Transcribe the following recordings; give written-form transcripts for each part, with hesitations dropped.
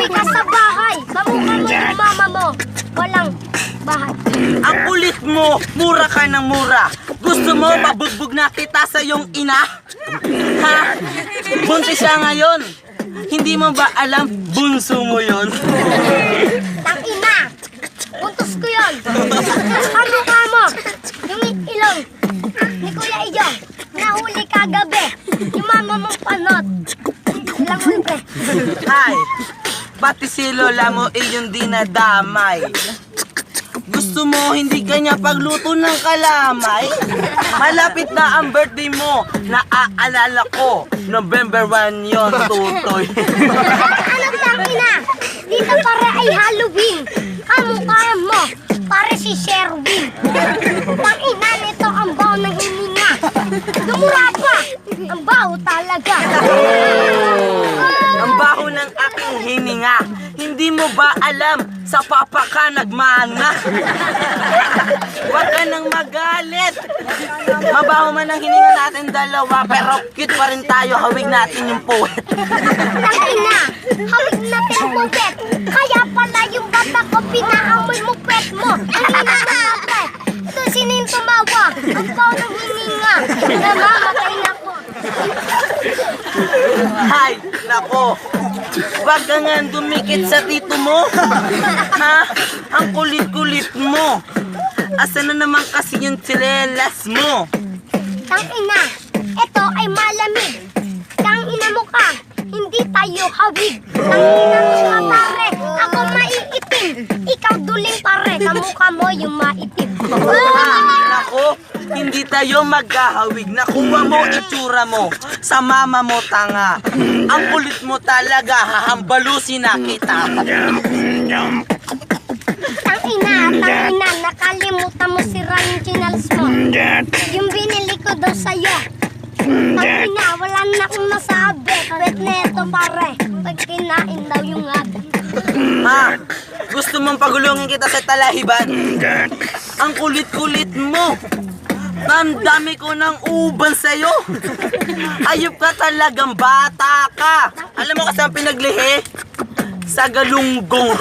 Uwi ka sa bahay. Kamukha mo yung mama mo. Walang bahay. Ang kulit mo, mura ka ng mura. Gusto mo mabugbog na kita sa iyong ina? Ha? Buntis siya ngayon. Hindi mo ba alam, bunso mo yon? Tangina! Puntos ko yun! Kamukha mo! Yung ilong ni Kuya Iyong, nahuli kagabi. Yung mama mong panot. Ilang ulit. Ay, pati si lola mo iyong dinadamay. Gusto mo hindi kanya pagluto ng kalamay? Malapit na ang birthday mo. Naaalala ko, November 1 yon, tutoy. Anong tangina? Dito para ay Halloween. Kamukha mo, para si Sherwin. Tangina nito ang baho ng hininga. Dumura pa! Ang baho talaga. Ang baho ng aking hininga. Hindi mo ba alam, sa papa ka nagmana? Huwag ka nang magalit. Mabaho man ang hininga natin dalawa, pero cute pa rin tayo, hawig natin yung puwet. Tangina, hawig natin ang puwet. Kaya pala yung bata ko, pinaamoy mo pet mo. Ang ina mo pet. Ito sino yung tumawa? Ang baho ng hininga. Namamatay na ko. Hay, nako. Huwag ka nga dumikit sa tito mo. Ha? Ang kulit-kulit mo. Asa na naman kasi yung tsinelas mo? Tangina, ito ay malamig. Tangina mo ka, hindi tayo hawig. Tangina mo ka pare, ako maiitim. Ikaw duling pare, kamukha mo yung maitim. Nako, hindi tayo magkahawig. Nakuha mo itsura mo sa mama mo tanga. Ang kulit mo talaga, hahambalusin na kita. Tangina, nakalimutan mo si Ryan Chinals mo. Yung binili ko daw sa'yo. Tangina, wala na akong masabi. Pwede na ito pare, pag kinain daw yung abi. Ha? Gusto mong pagulungin kita sa talahiban? Ang kulit-kulit mo. Ang dami ko ng uban sa'yo. Ayop ka talagang bata ka. Alam mo kasi ang pinaglihi? Sa galunggong.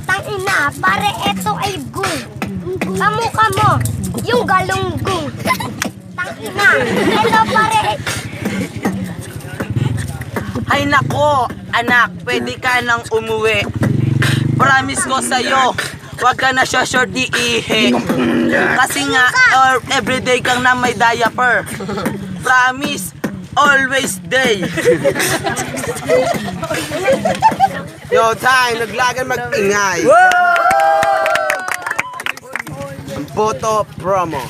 Tangina, pare eto ay gung. Kamukha mo, yung galunggong. Tangina, eto pare. Ay nako, anak, pwede ka nang umuwi. Promise ko sa'yo, huwag ka na siya short iihi. Kasi nga, everyday kang na may diaper. Promise, always day. Yo, Tay, naglagan mag-ingay. Boto promo.